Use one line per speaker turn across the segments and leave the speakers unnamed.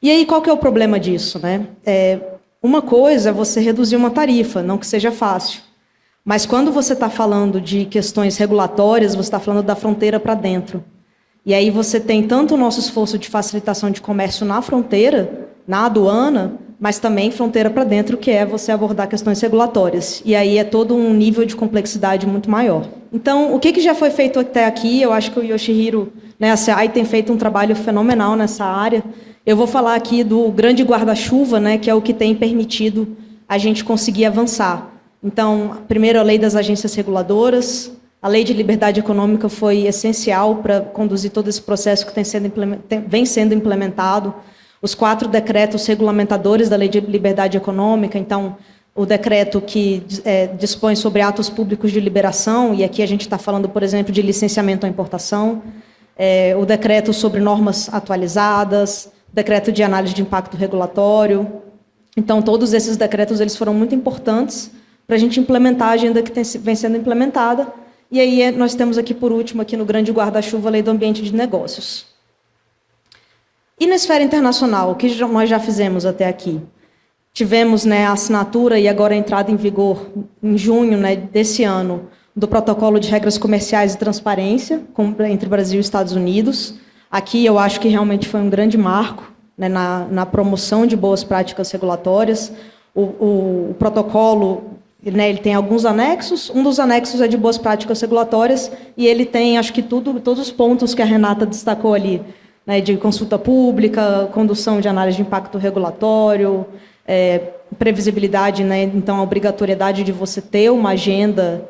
E aí, qual que é o problema disso, né? Uma coisa é você reduzir uma tarifa, não que seja fácil. Mas quando você está falando de questões regulatórias, você está falando da fronteira para dentro. E aí você tem tanto o nosso esforço de facilitação de comércio na fronteira, na aduana, mas também fronteira para dentro, que é você abordar questões regulatórias. E aí é todo um nível de complexidade muito maior. Então, o que já foi feito até aqui? Eu acho que o Yoshihiro, né, a SEAI tem feito um trabalho fenomenal nessa área. Eu vou falar aqui do grande guarda-chuva, né, que é o que tem permitido a gente conseguir avançar. Então, primeiro, a lei das agências reguladoras. A lei de liberdade econômica foi essencial para conduzir todo esse processo que vem sendo implementado. Os 4 decretos regulamentadores da lei de liberdade econômica, então, o decreto que dispõe sobre atos públicos de liberação, e aqui a gente está falando, por exemplo, de licenciamento à importação, o decreto sobre normas atualizadas, decreto de análise de impacto regulatório. Então, todos esses decretos eles foram muito importantes para a gente implementar a agenda que vem sendo implementada. E aí nós temos aqui, por último, aqui no grande guarda-chuva, a Lei do Ambiente de Negócios. E na esfera internacional, o que nós já fizemos até aqui? Tivemos, né, a assinatura e agora a entrada em vigor, em junho, né, desse ano, do Protocolo de Regras Comerciais e Transparência entre Brasil e Estados Unidos. Aqui eu acho que realmente foi um grande marco, né, na promoção de boas práticas regulatórias. O protocolo, né, ele tem alguns anexos, um dos anexos é de boas práticas regulatórias, e ele tem, acho que todos os pontos que a Renata destacou ali, né, de consulta pública, condução de análise de impacto regulatório, previsibilidade, né, então a obrigatoriedade de você ter uma agenda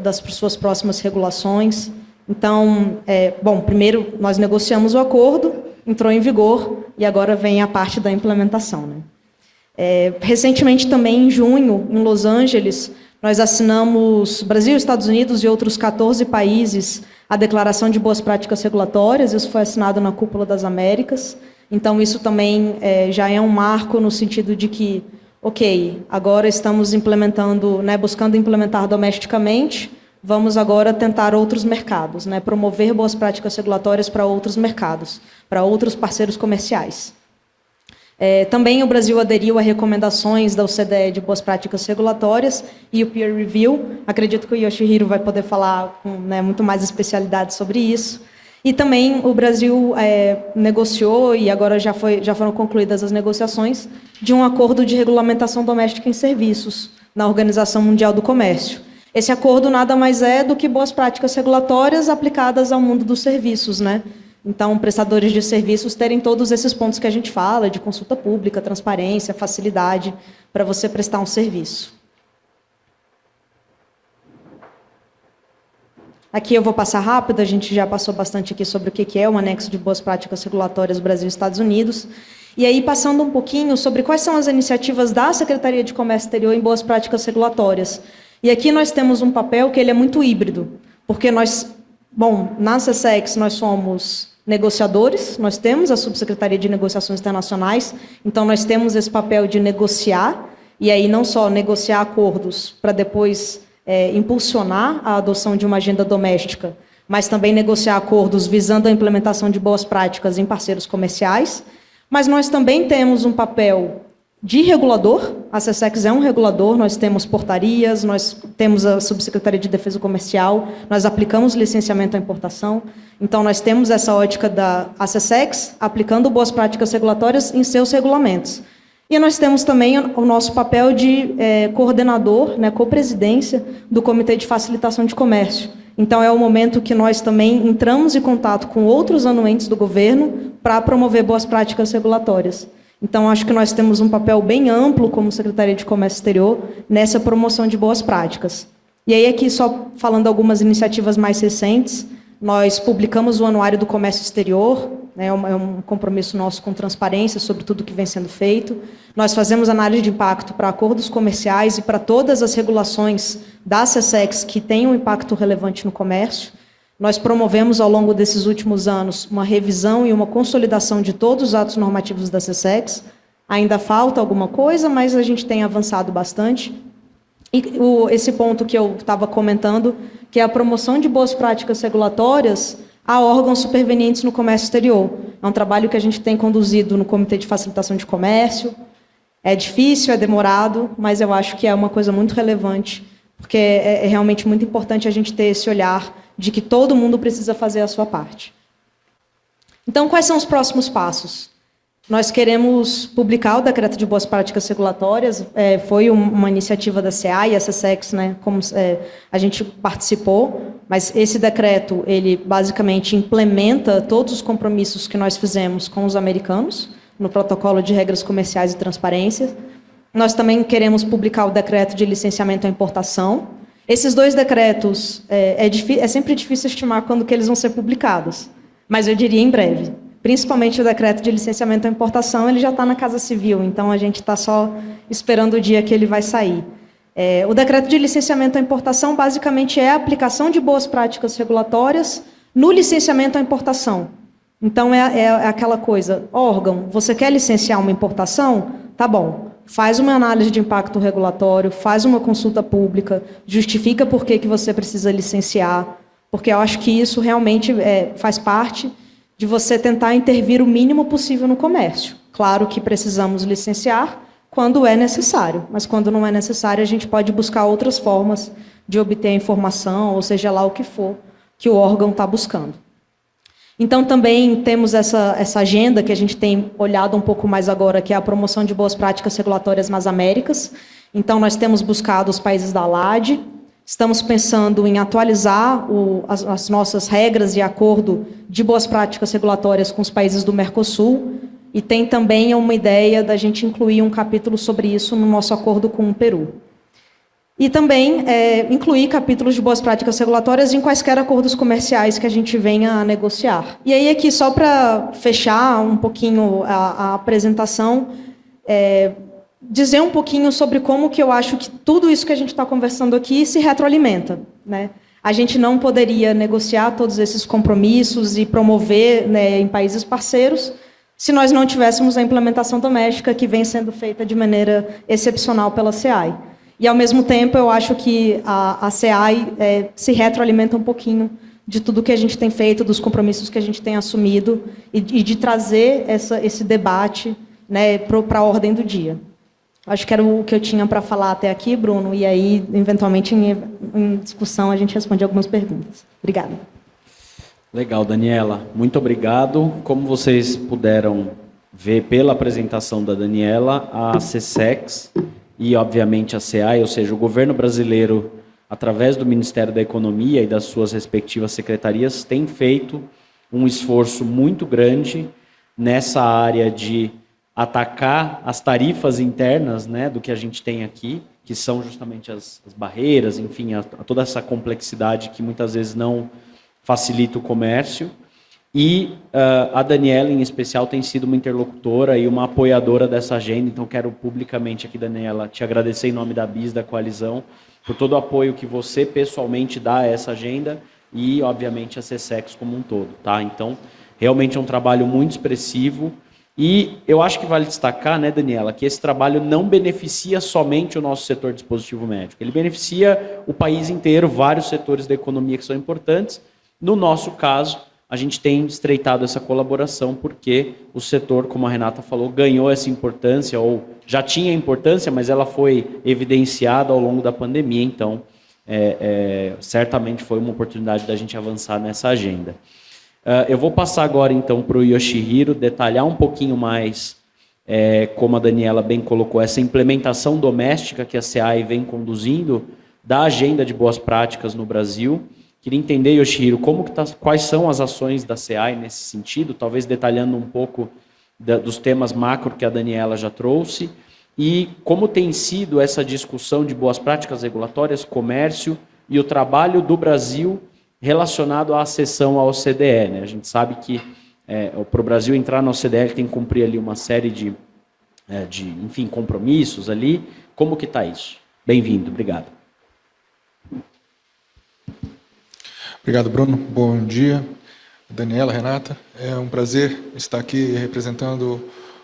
das suas próximas regulações. Então, bom, primeiro nós negociamos o acordo, entrou em vigor, e agora vem a parte da implementação, né? Recentemente, também, em junho, em Los Angeles, nós assinamos, Brasil, Estados Unidos e outros 14 países, a Declaração de Boas Práticas Regulatórias. Isso foi assinado na Cúpula das Américas. Então, isso também já é um marco no sentido de que, ok, agora estamos implementando, né, buscando implementar domesticamente, vamos agora tentar outros mercados, né, promover boas práticas regulatórias para outros mercados, para outros parceiros comerciais. Também o Brasil aderiu a recomendações da OCDE de boas práticas regulatórias e o peer review. Acredito que o Yoshihiro vai poder falar com, né, muito mais especialidade sobre isso. E também o Brasil negociou, e agora já foram concluídas as negociações, de um acordo de regulamentação doméstica em serviços na Organização Mundial do Comércio. Esse acordo nada mais é do que boas práticas regulatórias aplicadas ao mundo dos serviços, né? Então, prestadores de serviços terem todos esses pontos que a gente fala, de consulta pública, transparência, facilidade, para você prestar um serviço. Aqui eu vou passar rápido, a gente já passou bastante aqui sobre o que é o anexo de boas práticas regulatórias Brasil e Estados Unidos. E aí, passando um pouquinho sobre quais são as iniciativas da Secretaria de Comércio Exterior em boas práticas regulatórias. E aqui nós temos um papel que ele é muito híbrido, porque nós, bom, na SESEX nós somos negociadores, nós temos a Subsecretaria de Negociações Internacionais, então nós temos esse papel de negociar, e aí não só negociar acordos para depois impulsionar a adoção de uma agenda doméstica, mas também negociar acordos visando a implementação de boas práticas em parceiros comerciais, mas nós também temos um papel de regulador. A SESEX é um regulador, nós temos portarias, nós temos a Subsecretaria de Defesa Comercial, nós aplicamos licenciamento à importação, então nós temos essa ótica da SESEX aplicando boas práticas regulatórias em seus regulamentos. E nós temos também o nosso papel de coordenador, né, copresidência do Comitê de Facilitação de Comércio. Então é o momento que nós também entramos em contato com outros anuentes do governo para promover boas práticas regulatórias. Então, acho que nós temos um papel bem amplo como Secretaria de Comércio Exterior nessa promoção de boas práticas. E aí, aqui, só falando algumas iniciativas mais recentes, nós publicamos o Anuário do Comércio Exterior, né, é um compromisso nosso com transparência sobre tudo que vem sendo feito. Nós fazemos análise de impacto para acordos comerciais e para todas as regulações da SESEX que têm um impacto relevante no comércio. Nós promovemos, ao longo desses últimos anos, uma revisão e uma consolidação de todos os atos normativos da SESEX. Ainda falta alguma coisa, mas a gente tem avançado bastante. E esse ponto que eu estava comentando, que é a promoção de boas práticas regulatórias, a órgãos supervenientes no comércio exterior. É um trabalho que a gente tem conduzido no Comitê de Facilitação de Comércio. É difícil, é demorado, mas eu acho que é uma coisa muito relevante, porque é realmente muito importante a gente ter esse olhar de que todo mundo precisa fazer a sua parte. Então, quais são os próximos passos? Nós queremos publicar o Decreto de Boas Práticas Regulatórias, foi uma iniciativa da CEA e a SESEX, né, como a gente participou, mas esse decreto, ele basicamente implementa todos os compromissos que nós fizemos com os americanos, no Protocolo de Regras Comerciais e Transparência. Nós também queremos publicar o Decreto de Licenciamento à Importação. Esses dois decretos, é sempre difícil estimar quando que eles vão ser publicados, mas eu diria em breve. Principalmente o Decreto de Licenciamento à Importação, ele já está na Casa Civil, então a gente está só esperando o dia que ele vai sair. O Decreto de Licenciamento à Importação, basicamente, é a aplicação de boas práticas regulatórias no licenciamento à importação. Então, é aquela coisa, órgão, você quer licenciar uma importação? Tá bom, faz uma análise de impacto regulatório, faz uma consulta pública, justifica por que você precisa licenciar, porque eu acho que isso realmente faz parte de você tentar intervir o mínimo possível no comércio. Claro que precisamos licenciar quando é necessário, mas quando não é necessário, a gente pode buscar outras formas de obter a informação, ou seja lá o que for que o órgão está buscando. Então, também temos essa agenda que a gente tem olhado um pouco mais agora, que é a promoção de boas práticas regulatórias nas Américas. Então, nós temos buscado os países da ALAD, estamos pensando em atualizar as nossas regras e acordo de boas práticas regulatórias com os países do Mercosul, e tem também uma ideia da gente incluir um capítulo sobre isso no nosso acordo com o Peru. E também incluir capítulos de boas práticas regulatórias em quaisquer acordos comerciais que a gente venha a negociar. E aí, aqui, só para fechar um pouquinho a apresentação, dizer um pouquinho sobre como que eu acho que tudo isso que a gente está conversando aqui se retroalimenta, né? A gente não poderia negociar todos esses compromissos e promover, né, em países parceiros se nós não tivéssemos a implementação doméstica que vem sendo feita de maneira excepcional pela SEAI. E, ao mesmo tempo, eu acho que a SEAI se retroalimenta um pouquinho de tudo que a gente tem feito, dos compromissos que a gente tem assumido e de trazer esse debate, né, para a ordem do dia. Acho que era o que eu tinha para falar até aqui, Bruno, e aí, eventualmente, em discussão, a gente responde algumas perguntas. Obrigada.
Legal, Daniela. Muito obrigado. Como vocês puderam ver pela apresentação da Daniela, a SESEX e, obviamente, a SEAI, ou seja, o governo brasileiro, através do Ministério da Economia e das suas respectivas secretarias, tem feito um esforço muito grande nessa área de atacar as tarifas internas, né, do que a gente tem aqui, que são justamente as barreiras, enfim, toda essa complexidade que muitas vezes não facilita o comércio. E a Daniela, em especial, tem sido uma interlocutora e uma apoiadora dessa agenda. Então, quero publicamente aqui, Daniela, te agradecer em nome da BIS, da coalizão, por todo o apoio que você pessoalmente dá a essa agenda e, obviamente, a SESEX como um todo. Tá? Então, realmente é um trabalho muito expressivo. E eu acho que vale destacar, né, Daniela, que esse trabalho não beneficia somente o nosso setor de dispositivo médico. Ele beneficia o país inteiro, vários setores da economia que são importantes. No nosso caso, a gente tem estreitado essa colaboração porque o setor, como a Renata falou, ganhou essa importância, ou já tinha importância, mas ela foi evidenciada ao longo da pandemia. Então, certamente foi uma oportunidade da gente avançar nessa agenda. Eu vou passar agora, então, para o Yoshihiro detalhar um pouquinho mais, como a Daniela bem colocou, essa implementação doméstica que a SEAI vem conduzindo da agenda de boas práticas no Brasil. Queria entender, Yoshihiro, quais são as ações da SEAI nesse sentido, talvez detalhando um pouco dos temas macro que a Daniela já trouxe, e como tem sido essa discussão de boas práticas regulatórias, comércio e o trabalho do Brasil relacionado à acessão à OCDE. Né? A gente sabe que para o Brasil entrar na OCDE ele tem que cumprir ali uma série de enfim, compromissos ali. Como que está isso? Bem-vindo, obrigado.
Obrigado, Bruno. Bom dia, Daniela, Renata. É um prazer estar aqui representando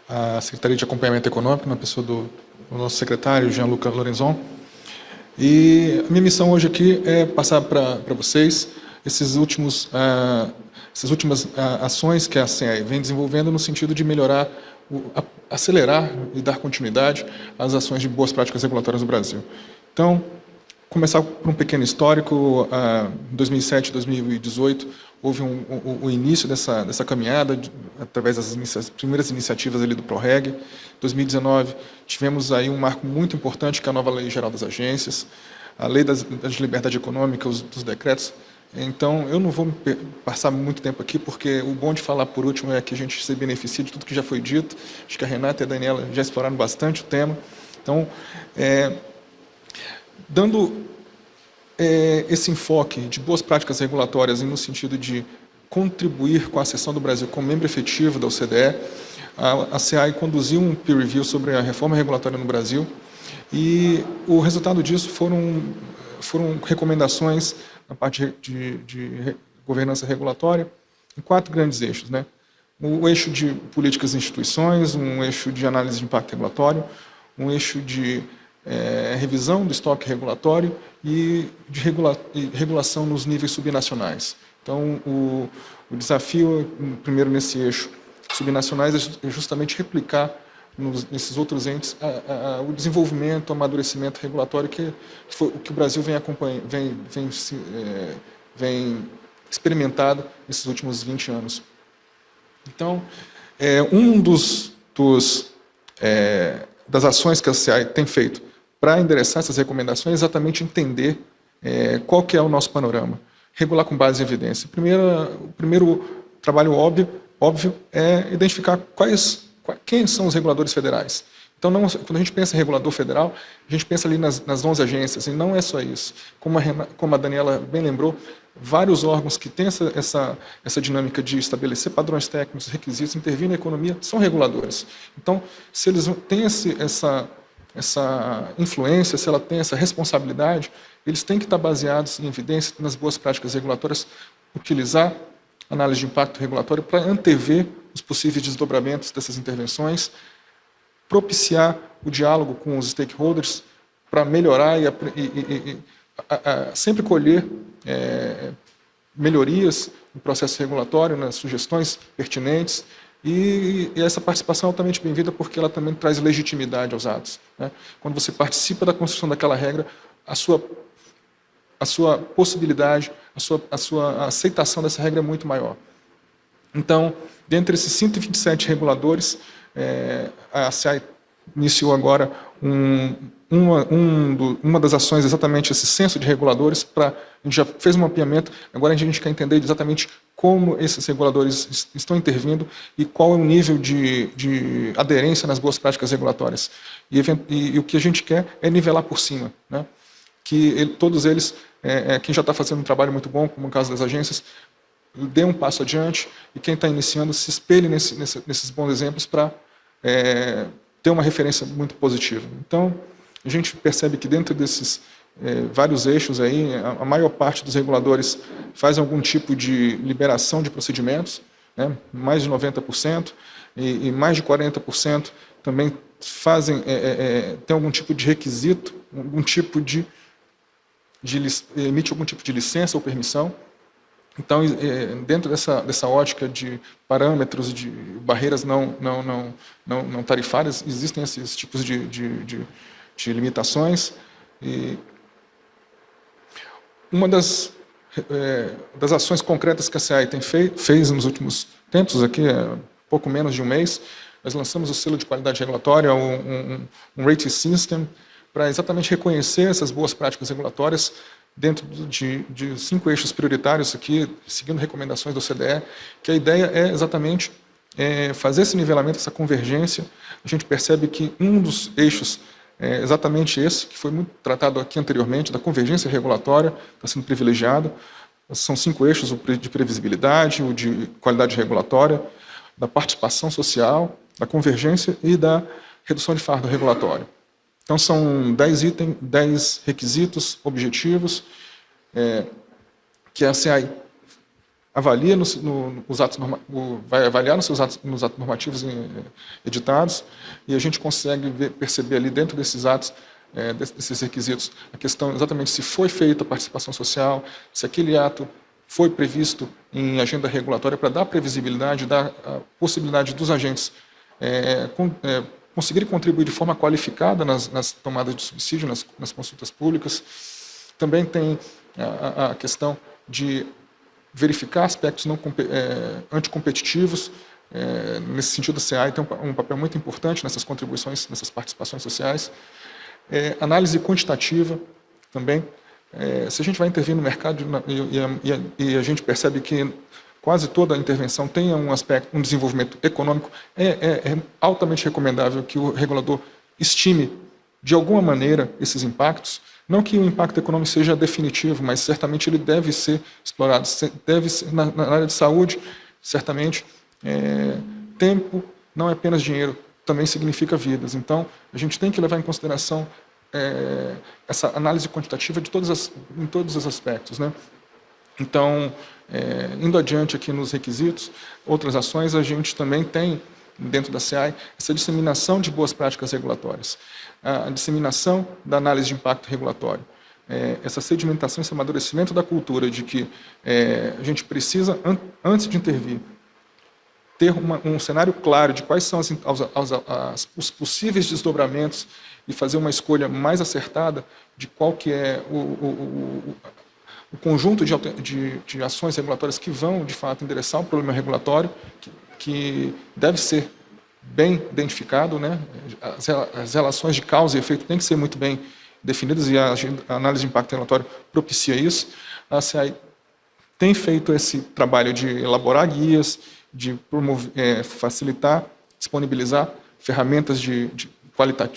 a Secretaria de Acompanhamento Econômico, na pessoa do nosso secretário, Jean-Luc Lorenzon. E a minha missão hoje aqui é passar para vocês esses últimos essas últimas ações que a CEAI vem desenvolvendo no sentido de melhorar, acelerar e dar continuidade às ações de boas práticas regulatórias no Brasil. Então, começar por um pequeno histórico, em 2007 e 2018, houve o início dessa caminhada, através das primeiras iniciativas ali do PROREG. Em 2019, tivemos aí um marco muito importante, que é a nova Lei Geral das Agências, a Lei da Liberdade Econômica, dos decretos. Então, eu não vou passar muito tempo aqui, porque o bom de falar por último é que a gente se beneficia de tudo que já foi dito. Acho que a Renata e a Daniela já exploraram bastante o tema. Então, dando esse enfoque de boas práticas regulatórias no sentido de contribuir com a acessão do Brasil como membro efetivo da OCDE, a CEAI conduziu um peer review sobre a reforma regulatória no Brasil, e o resultado disso foram recomendações na parte de governança regulatória em 4 grandes eixos, né? O eixo de políticas e instituições, um eixo de análise de impacto regulatório, um eixo de revisão do estoque regulatório e de regulação nos níveis subnacionais. Então, o desafio, primeiro nesse eixo subnacionais, é justamente replicar nesses outros entes o desenvolvimento, o amadurecimento regulatório que o Brasil vem acompanhando, vem experimentado nesses últimos 20 anos. Então, das ações que a CEAI tem feito para endereçar essas recomendações é exatamente entender qual que é o nosso panorama, regular com base em evidência. O primeiro trabalho óbvio é identificar quem são os reguladores federais. Então, quando a gente pensa em regulador federal, a gente pensa ali nas 11 agências, e não é só isso. Como a Daniela bem lembrou, vários órgãos que têm essa dinâmica de estabelecer padrões técnicos, requisitos, intervir na economia, são reguladores. Então, se eles têm essa influência, se ela tem essa responsabilidade, eles têm que estar baseados em evidência, nas boas práticas regulatórias, utilizar análise de impacto regulatório para antever os possíveis desdobramentos dessas intervenções, propiciar o diálogo com os stakeholders para melhorar e sempre colher melhorias no processo regulatório, nas sugestões pertinentes, e essa participação é altamente bem-vinda porque ela também traz legitimidade aos atos, né? Quando você participa da construção daquela regra, a sua possibilidade, a sua aceitação dessa regra é muito maior. Então, dentre esses 127 reguladores, a CEAI iniciou agora uma das ações, exatamente esse censo de reguladores, a gente já fez um mapeamento, agora a gente quer entender exatamente como esses reguladores estão intervindo e qual é o nível de aderência nas boas práticas regulatórias. E o que a gente quer é nivelar por cima, né? Todos eles, quem já está fazendo um trabalho muito bom, como no caso das agências, dê um passo adiante, e quem está iniciando se espelhe nesses bons exemplos para ter uma referência muito positiva. Então, a gente percebe que dentro desses vários eixos aí, a maior parte dos reguladores faz algum tipo de liberação de procedimentos, né? Mais de 90%, e mais de 40% também tem algum tipo de requisito, emite algum tipo de licença ou permissão. Então, dentro dessa ótica de parâmetros, de barreiras não tarifárias, existem esses tipos de limitações. E uma das ações concretas que a CEAI fez nos últimos tempos, aqui pouco menos de um mês, nós lançamos o selo de qualidade regulatória, um rating system, para exatamente reconhecer essas boas práticas regulatórias dentro de 5 eixos prioritários aqui, seguindo recomendações do OCDE, que a ideia é exatamente fazer esse nivelamento, essa convergência. A gente percebe que um dos eixos é exatamente esse, que foi muito tratado aqui anteriormente, da convergência regulatória, está sendo privilegiado. São 5 eixos, o de previsibilidade, o de qualidade regulatória, da participação social, da convergência e da redução de fardo regulatório. Então, são 10 itens, 10 requisitos objetivos que a CEAI avalia vai avaliar nos atos normativos editados, e a gente consegue perceber ali dentro desses atos, desses requisitos, a questão exatamente se foi feita a participação social, se aquele ato foi previsto em agenda regulatória para dar previsibilidade, dar a possibilidade dos agentes conseguirem contribuir de forma qualificada nas tomadas de subsídio, nas consultas públicas. Também tem a questão de verificar aspectos anticompetitivos. Nesse sentido, a SEAI tem um papel muito importante nessas contribuições, nessas participações sociais. Análise quantitativa também. Se a gente vai intervir no mercado e a gente percebe que quase toda a intervenção tem um desenvolvimento econômico, é altamente recomendável que o regulador estime de alguma maneira esses impactos. Não que o impacto econômico seja definitivo, mas certamente ele deve ser explorado. Deve ser, na área de saúde, certamente, tempo não é apenas dinheiro, também significa vidas. Então, a gente tem que levar em consideração essa análise quantitativa em todos os aspectos, né? Então, indo adiante aqui nos requisitos, outras ações, a gente também tem, dentro da SEAI, essa disseminação de boas práticas regulatórias, a disseminação da análise de impacto regulatório, essa sedimentação, esse amadurecimento da cultura de que a gente precisa, antes de intervir, ter um cenário claro de quais são os possíveis desdobramentos e fazer uma escolha mais acertada de qual que é o conjunto de ações regulatórias que vão, de fato, endereçar o problema regulatório, que deve ser bem identificado, né? As relações de causa e efeito têm que ser muito bem definidas e a análise de impacto regulatório propicia isso. A SEAI tem feito esse trabalho de elaborar guias, de promover, facilitar, disponibilizar ferramentas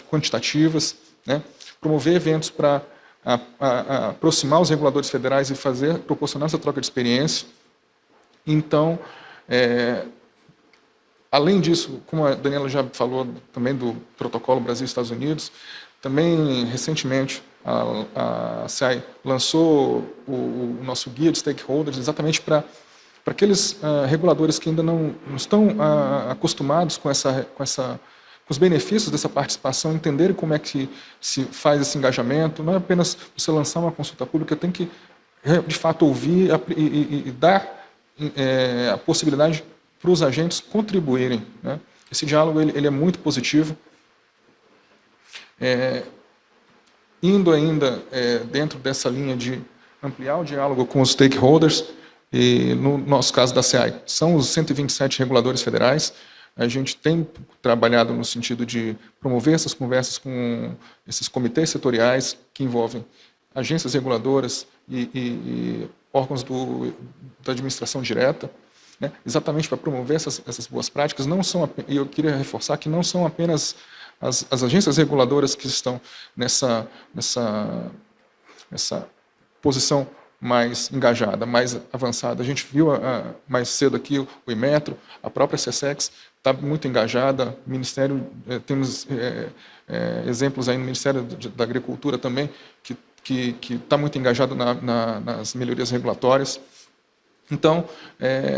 quantitativas, né? Promover eventos para aproximar os reguladores federais e proporcionar essa troca de experiência. Então, além disso, como a Daniela já falou também do protocolo Brasil-Estados Unidos, também recentemente a SEAI lançou o nosso guia de stakeholders exatamente para aqueles reguladores que ainda não estão acostumados com os benefícios dessa participação, entenderem como é que se faz esse engajamento. Não é apenas você lançar uma consulta pública, tem que, de fato, ouvir e dar a possibilidade para os agentes contribuírem, né? Esse diálogo ele é muito positivo. Indo ainda dentro dessa linha de ampliar o diálogo com os stakeholders, e no nosso caso da SEAI, são os 127 reguladores federais. A gente tem trabalhado no sentido de promover essas conversas com esses comitês setoriais que envolvem agências reguladoras e órgãos da administração direta, né? Exatamente para promover essas boas práticas. E eu queria reforçar que não são apenas as agências reguladoras que estão nessa posição mais engajada, mais avançada. A gente viu mais cedo aqui o Inmetro, a própria SESEX está muito engajada, o Ministério, temos exemplos aí no Ministério da Agricultura também, que está muito engajado nas melhorias regulatórias. Então,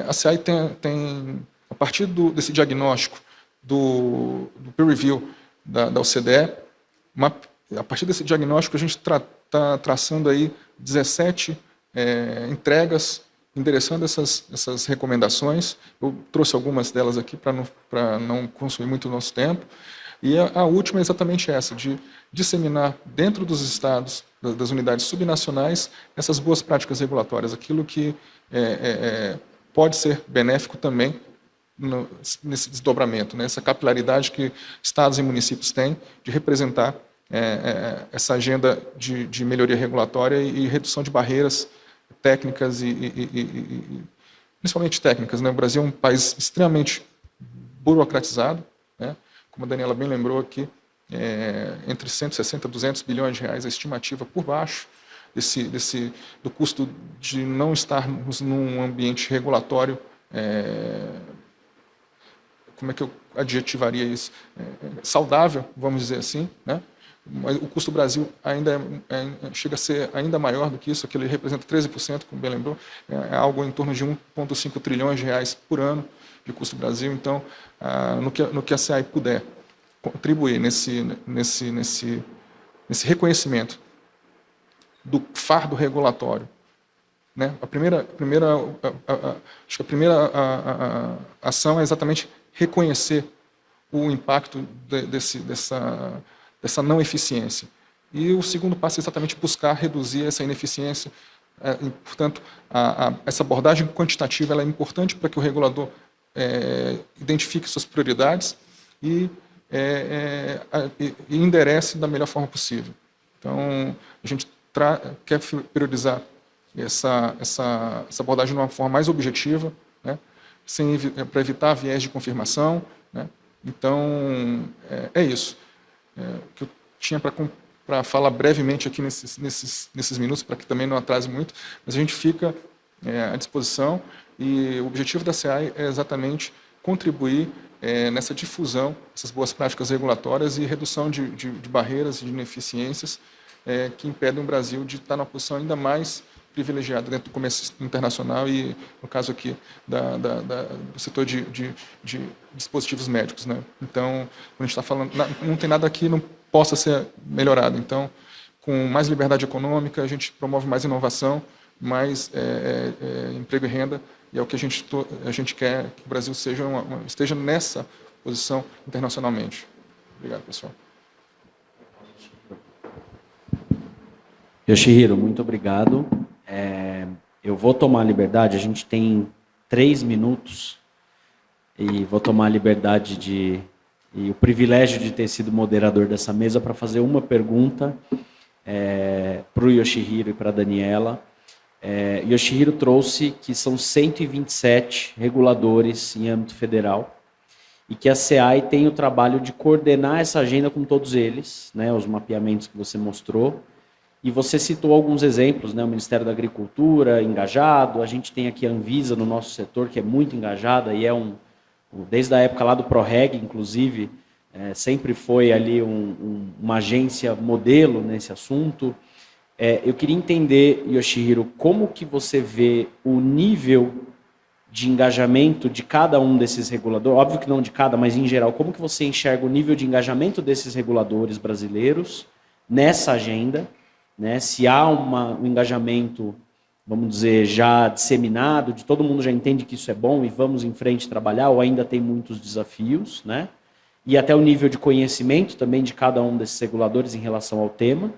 a SEAI tem a partir desse diagnóstico do peer review da OCDE, a partir desse diagnóstico a gente está traçando aí 17 entregas, endereçando essas recomendações. Eu trouxe algumas delas aqui para não consumir muito o nosso tempo. E a última é exatamente essa, de disseminar dentro dos estados, das unidades subnacionais, essas boas práticas regulatórias, aquilo que pode ser benéfico também nesse desdobramento, né? Essa capilaridade que estados e municípios têm de representar essa agenda de melhoria regulatória e redução de barreiras técnicas e principalmente técnicas, né? O Brasil é um país extremamente burocratizado, né? Como a Daniela bem lembrou aqui, entre 160 e 200 bilhões de reais a estimativa por baixo do custo de não estarmos num ambiente regulatório, como é que eu adjetivaria isso? Saudável, vamos dizer assim, né? Mas o custo do Brasil ainda chega a ser ainda maior do que isso, que ele representa 13%, como bem lembrou, é algo em torno de 1,5 trilhões de reais por ano de custo do Brasil. Então, no que a SEAI puder contribuir nesse reconhecimento do fardo regulatório né? Acho que a primeira ação é exatamente reconhecer o impacto dessa não eficiência. E o segundo passo é exatamente buscar reduzir essa ineficiência. Portanto, essa abordagem quantitativa ela é importante para que o regulador identifique suas prioridades e enderece da melhor forma possível. Então, a gente quer priorizar essa abordagem de uma forma mais objetiva, né, para evitar viés de confirmação, né. Então, é isso. Que eu tinha para falar brevemente aqui nesses minutos, para que também não atrase muito, mas a gente fica à disposição e o objetivo da SEAI é exatamente contribuir nessa difusão dessas boas práticas regulatórias e redução de barreiras e de ineficiências que impedem o Brasil de estar numa posição ainda mais privilegiada dentro do comércio internacional e, no caso aqui, do setor de dispositivos médicos, né? Então, quando a gente está falando, não tem nada aqui que não possa ser melhorado. Então, com mais liberdade econômica, a gente promove mais inovação, mais emprego e renda, e é o que a gente quer que o Brasil esteja nessa posição internacionalmente. Obrigado, pessoal.
Yoshihiro, muito obrigado. Eu vou tomar a liberdade, a gente tem 3 minutos, e vou tomar a liberdade e o privilégio de ter sido moderador dessa mesa para fazer uma pergunta para o Yoshihiro e para a Daniela. Yoshihiro trouxe que são 127 reguladores em âmbito federal e que a SEAI tem o trabalho de coordenar essa agenda com todos eles, né, os mapeamentos que você mostrou. E você citou alguns exemplos, né, o Ministério da Agricultura engajado, a gente tem aqui a Anvisa no nosso setor, que é muito engajada e desde a época lá do ProReg, inclusive, sempre foi ali uma agência modelo nesse assunto. Eu queria entender, Yoshihiro, como que você vê o nível de engajamento de cada um desses reguladores, óbvio que não de cada, mas em geral, como que você enxerga o nível de engajamento desses reguladores brasileiros nessa agenda, né? Se há um engajamento, vamos dizer, já disseminado, de todo mundo já entende que isso é bom e vamos em frente trabalhar, ou ainda tem muitos desafios, né? E até o nível de conhecimento também de cada um desses reguladores em relação ao tema.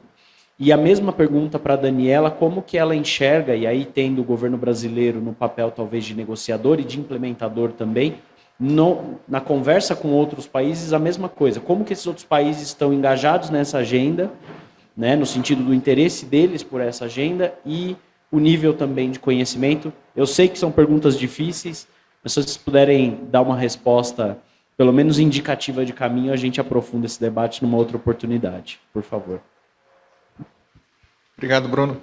E a mesma pergunta para a Daniela, como que ela enxerga, e aí tendo o governo brasileiro no papel talvez de negociador e de implementador também, na conversa com outros países, a mesma coisa. Como que esses outros países estão engajados nessa agenda, né, no sentido do interesse deles por essa agenda e o nível também de conhecimento. Eu sei que são perguntas difíceis, mas se vocês puderem dar uma resposta, pelo menos indicativa de caminho, a gente aprofunda esse debate numa outra oportunidade. Por favor.
Obrigado, Bruno.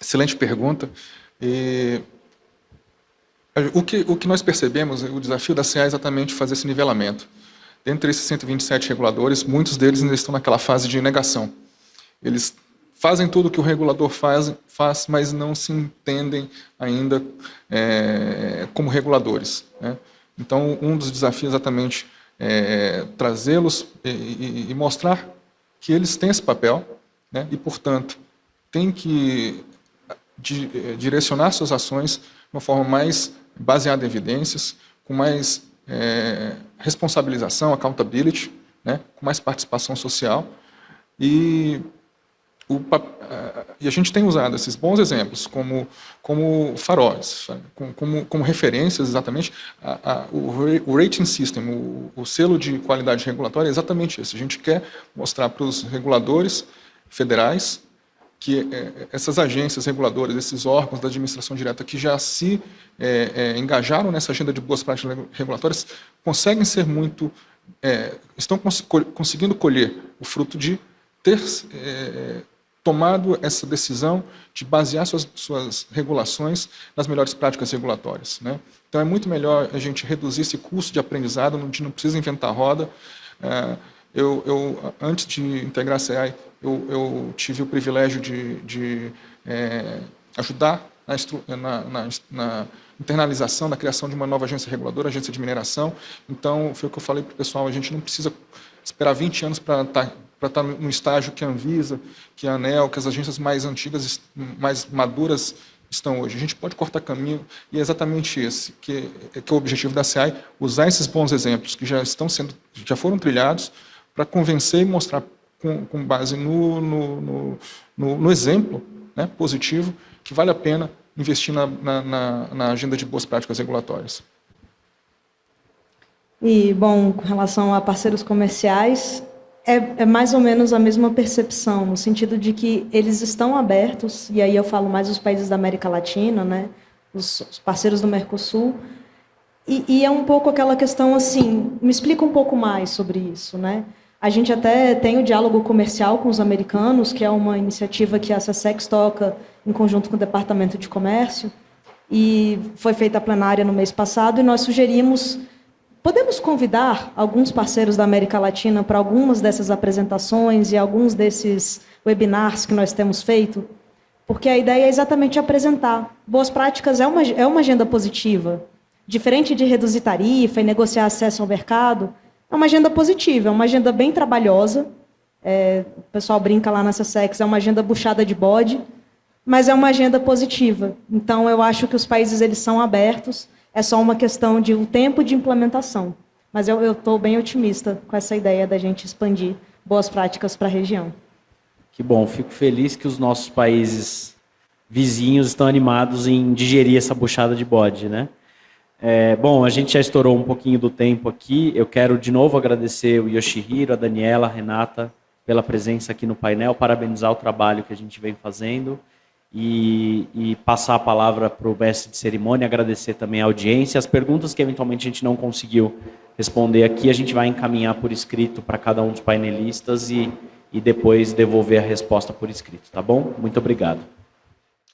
Excelente pergunta. O que nós percebemos, o desafio da SEAI é exatamente fazer esse nivelamento. Dentre esses 127 reguladores, muitos deles ainda estão naquela fase de negação. Eles fazem tudo o que o regulador faz, mas não se entendem ainda como reguladores, né? Então, um dos desafios é exatamente trazê-los e mostrar que eles têm esse papel, né? E, portanto, têm que direcionar suas ações de uma forma mais baseada em evidências, com mais responsabilização, accountability, né? Com mais participação social. E a gente tem usado esses bons exemplos como faróis, como referências exatamente. O rating system, o selo de qualidade regulatória é exatamente esse. A gente quer mostrar para os reguladores federais que essas agências reguladoras, esses órgãos da administração direta que já se engajaram nessa agenda de boas práticas regulatórias, conseguem ser estão conseguindo colher o fruto de ter tomado essa decisão de basear suas regulações nas melhores práticas regulatórias, né? Então, é muito melhor a gente reduzir esse custo de aprendizado, a gente não precisa inventar a roda. Antes de integrar a SEAI, eu tive o privilégio de ajudar na internalização, na criação de uma nova agência reguladora, agência de mineração. Então, foi o que eu falei para o pessoal, a gente não precisa esperar 20 anos para estar no estágio que a Anvisa, que a ANEEL, que as agências mais antigas, mais maduras estão hoje. A gente pode cortar caminho, e é exatamente esse que é o objetivo da SEAI, usar esses bons exemplos que já foram trilhados, para convencer e mostrar com base no exemplo, né, positivo, que vale a pena investir na agenda de boas práticas regulatórias.
E, bom, com relação a parceiros comerciais, é mais ou menos a mesma percepção, no sentido de que eles estão abertos, e aí eu falo mais dos países da América Latina, né, os parceiros do Mercosul, e é um pouco aquela questão assim, me explica um pouco mais sobre isso, né? A gente até tem o diálogo comercial com os americanos, que é uma iniciativa que a SESEX toca em conjunto com o Departamento de Comércio, e foi feita a plenária no mês passado, e nós sugerimos, podemos convidar alguns parceiros da América Latina para algumas dessas apresentações e alguns desses webinars que nós temos feito? Porque a ideia é exatamente apresentar. Boas práticas é uma agenda positiva. Diferente de reduzir tarifa e negociar acesso ao mercado, é uma agenda positiva, é uma agenda bem trabalhosa. O pessoal brinca lá na SESEX, é uma agenda buchada de bode, mas é uma agenda positiva. Então, eu acho que os países eles são abertos, é só uma questão de um tempo de implementação. Mas eu estou bem otimista com essa ideia da gente expandir boas práticas para a região.
Que bom, fico feliz que os nossos países vizinhos estão animados em digerir essa buchada de bode, né? Bom, a gente já estourou um pouquinho do tempo aqui. Eu quero de novo agradecer o Yoshihiro, a Daniela, a Renata, pela presença aqui no painel, parabenizar o trabalho que a gente vem fazendo e passar a palavra para o mestre de cerimônia, agradecer também a audiência. As perguntas que eventualmente a gente não conseguiu responder aqui, a gente vai encaminhar por escrito para cada um dos painelistas e depois devolver a resposta por escrito, tá bom? Muito obrigado.